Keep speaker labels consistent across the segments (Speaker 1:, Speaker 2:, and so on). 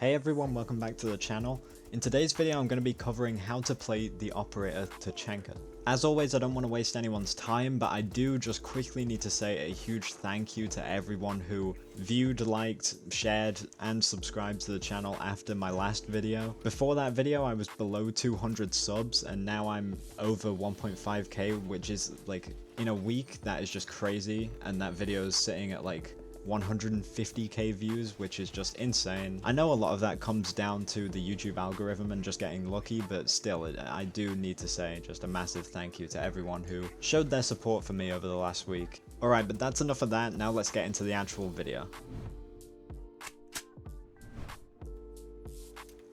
Speaker 1: Hey everyone, welcome back to the channel. In today's video I'm going to be covering how to play the operator Tachanka. As always, I don't want to waste anyone's time, but I do just quickly need to say a huge thank you to everyone who viewed, liked, shared, and subscribed to the channel after my last video. Before that video I was below 200 subs and now I'm over 1.5k, which is like in a week. That is just crazy, and that video is sitting at like 150k views, which is just insane. I know a lot of that comes down to the YouTube algorithm and just getting lucky, but still, I do need to say just a massive thank you to everyone who showed their support for me over the last week. Alright, but that's enough of that, now let's get into the actual video.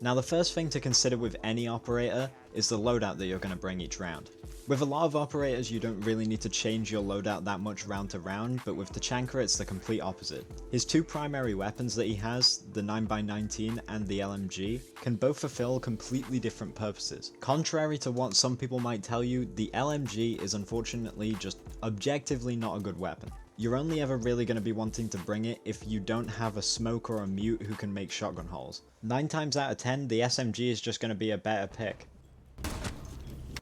Speaker 1: Now the first thing to consider with any operator is the loadout that you're going to bring each round. With a lot of operators you don't really need to change your loadout that much round to round, but with Tachanka it's the complete opposite. His two primary weapons that he has, the 9x19 and the LMG, can both fulfill completely different purposes. Contrary to what some people might tell you, the LMG is unfortunately just objectively not a good weapon. You're only ever really going to be wanting to bring it if you don't have a smoke or a mute who can make shotgun holes. 9 times out of 10, the SMG is just going to be a better pick.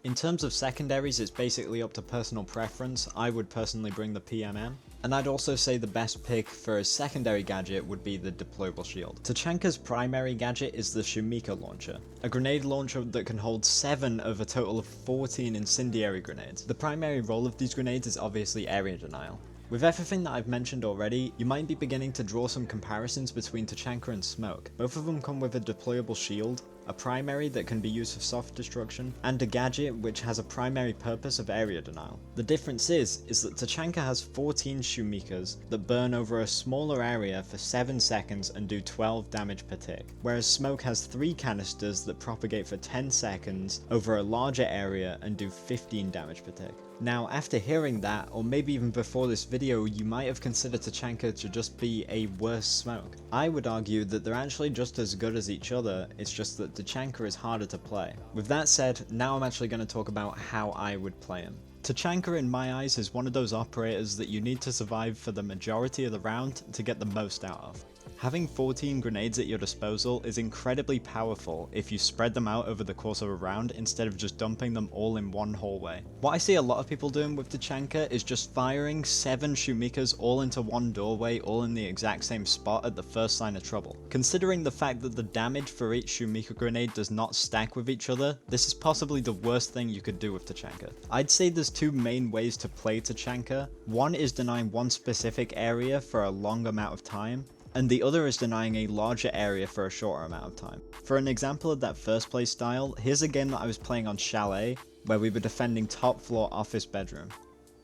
Speaker 1: In terms of secondaries, it's basically up to personal preference. I would personally bring the PMM. And I'd also say the best pick for a secondary gadget would be the deployable shield. Tachanka's primary gadget is the Shumika launcher, a grenade launcher that can hold 7 of a total of 14 incendiary grenades. The primary role of these grenades is obviously area denial. With everything that I've mentioned already, you might be beginning to draw some comparisons between Tachanka and Smoke. Both of them come with a deployable shield, a primary that can be used for soft destruction, and a gadget which has a primary purpose of area denial. The difference is that Tachanka has 14 Shumikas that burn over a smaller area for 7 seconds and do 12 damage per tick, whereas Smoke has 3 canisters that propagate for 10 seconds over a larger area and do 15 damage per tick. Now, after hearing that, or maybe even before this video, you might have considered Tachanka to just be a worse Smoke. I would argue that they're actually just as good as each other, it's just that Tachanka is harder to play. With that said, now I'm actually going to talk about how I would play him. Tachanka in my eyes is one of those operators that you need to survive for the majority of the round to get the most out of. Having 14 grenades at your disposal is incredibly powerful if you spread them out over the course of a round instead of just dumping them all in one hallway. What I see a lot of people doing with Tachanka is just firing 7 Shumikas all into one doorway, all in the exact same spot at the first sign of trouble. Considering the fact that the damage for each Shumika grenade does not stack with each other, this is possibly the worst thing you could do with Tachanka. I'd say there's 2 main ways to play Tachanka. One is denying one specific area for a long amount of time, and the other is denying a larger area for a shorter amount of time. For an example of that first play style, here's a game that I was playing on Chalet, where we were defending top floor office bedroom.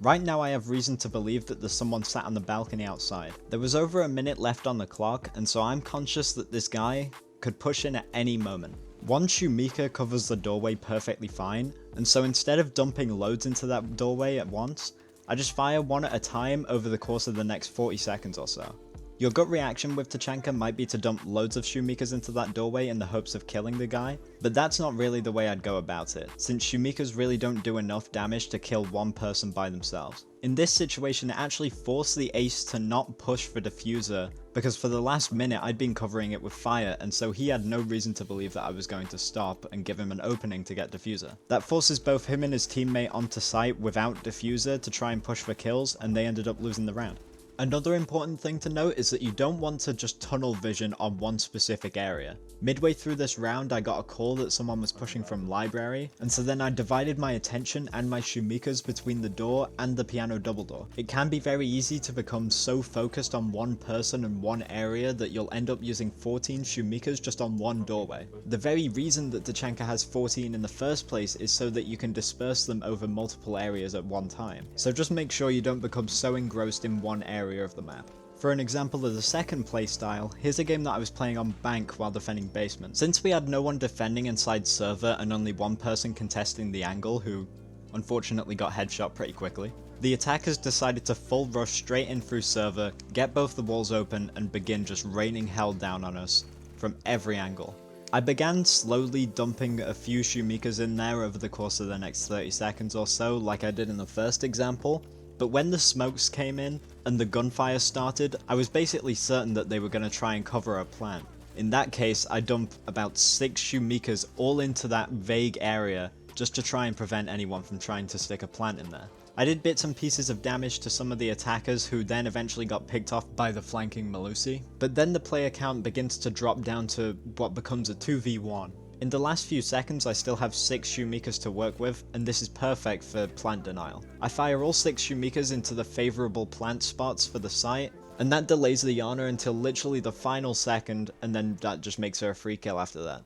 Speaker 1: Right now I have reason to believe that there's someone sat on the balcony outside. There was over a minute left on the clock, and so I'm conscious that this guy could push in at any moment. One Shumika covers the doorway perfectly fine, and so instead of dumping loads into that doorway at once, I just fire one at a time over the course of the next 40 seconds or so. Your gut reaction with Tachanka might be to dump loads of Shumikas into that doorway in the hopes of killing the guy, but that's not really the way I'd go about it, since Shumikas really don't do enough damage to kill one person by themselves. In this situation, it actually forced the ace to not push for diffuser, because for the last minute I'd been covering it with fire, and so he had no reason to believe that I was going to stop and give him an opening to get diffuser. That forces both him and his teammate onto site without diffuser to try and push for kills, and they ended up losing the round. Another important thing to note is that you don't want to just tunnel vision on one specific area. Midway through this round I got a call that someone was pushing from library, and so then I divided my attention and my Shumikas between the door and the piano double door. It can be very easy to become so focused on one person and one area that you'll end up using 14 Shumikas just on one doorway. The very reason that Tachanka has 14 in the first place is so that you can disperse them over multiple areas at one time. So just make sure you don't become so engrossed in one area of the map. For an example of the second playstyle, here's a game that I was playing on bank while defending basement. Since we had no one defending inside server and only one person contesting the angle who unfortunately got headshot pretty quickly, the attackers decided to full rush straight in through server, get both the walls open and begin just raining hell down on us from every angle. I began slowly dumping a few Shumikas in there over the course of the next 30 seconds or so like I did in the first example, but when the smokes came in and the gunfire started, I was basically certain that they were going to try and cover our plan. In that case, I dump about 6 Shumikas all into that vague area just to try and prevent anyone from trying to stick a plant in there. I did bits and pieces of damage to some of the attackers who then eventually got picked off by the flanking Melusi, but then the player count begins to drop down to what becomes a 2v1. In the last few seconds I still have 6 Shumikas to work with, and this is perfect for plant denial. I fire all 6 Shumikas into the favourable plant spots for the site, and that delays the Yana until literally the final second, and then that just makes her a free kill after that.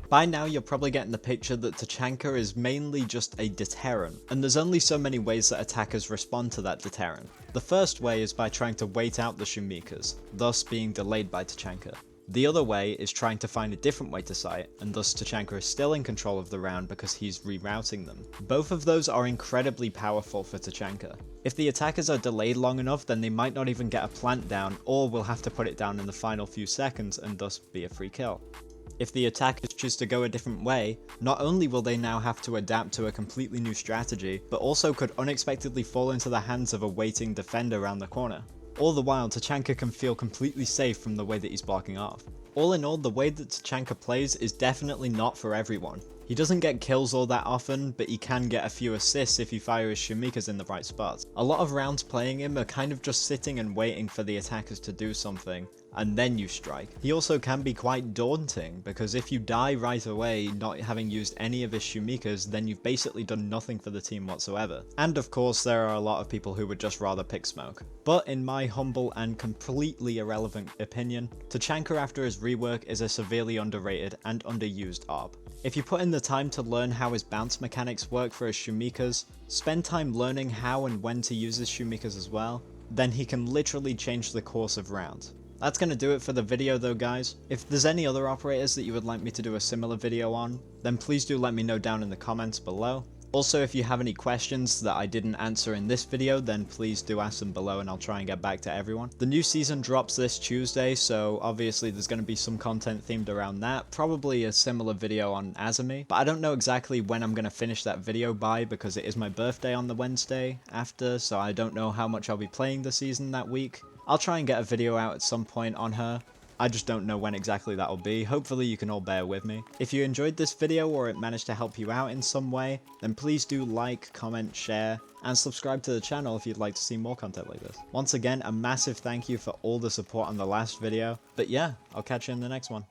Speaker 1: By now you're probably getting the picture that Tachanka is mainly just a deterrent, and there's only so many ways that attackers respond to that deterrent. The first way is by trying to wait out the Shumikas, thus being delayed by Tachanka. The other way is trying to find a different way to site, and thus Tachanka is still in control of the round because he's rerouting them. Both of those are incredibly powerful for Tachanka. If the attackers are delayed long enough, then they might not even get a plant down, or will have to put it down in the final few seconds and thus be a free kill. If the attackers choose to go a different way, not only will they now have to adapt to a completely new strategy, but also could unexpectedly fall into the hands of a waiting defender around the corner. All the while, Tachanka can feel completely safe from the way that he's blocking off. All in all, the way that Tachanka plays is definitely not for everyone. He doesn't get kills all that often, but he can get a few assists if you fire his Shumikas in the right spots. A lot of rounds playing him are kind of just sitting and waiting for the attackers to do something, and then you strike. He also can be quite daunting, because if you die right away not having used any of his Shumikas, then you've basically done nothing for the team whatsoever. And of course there are a lot of people who would just rather pick smoke. But in my humble and completely irrelevant opinion, Tachanka after his rework is a severely underrated and underused ARP. If you put in the time to learn how his bounce mechanics work for his Shumikas, spend time learning how and when to use his Shumikas as well, then he can literally change the course of rounds. That's going to do it for the video though guys. If there's any other operators that you would like me to do a similar video on, then please do let me know down in the comments below. Also, if you have any questions that I didn't answer in this video, then please do ask them below and I'll try and get back to everyone. The new season drops this Tuesday, so obviously there's going to be some content themed around that. Probably a similar video on Azumi, but I don't know exactly when I'm going to finish that video by because it is my birthday on the Wednesday after, so I don't know how much I'll be playing the season that week. I'll try and get a video out at some point on her. I just don't know when exactly that'll be. Hopefully you can all bear with me. If you enjoyed this video or it managed to help you out in some way, then please do like, comment, share, and subscribe to the channel if you'd like to see more content like this. Once again, a massive thank you for all the support on the last video. But yeah, I'll catch you in the next one.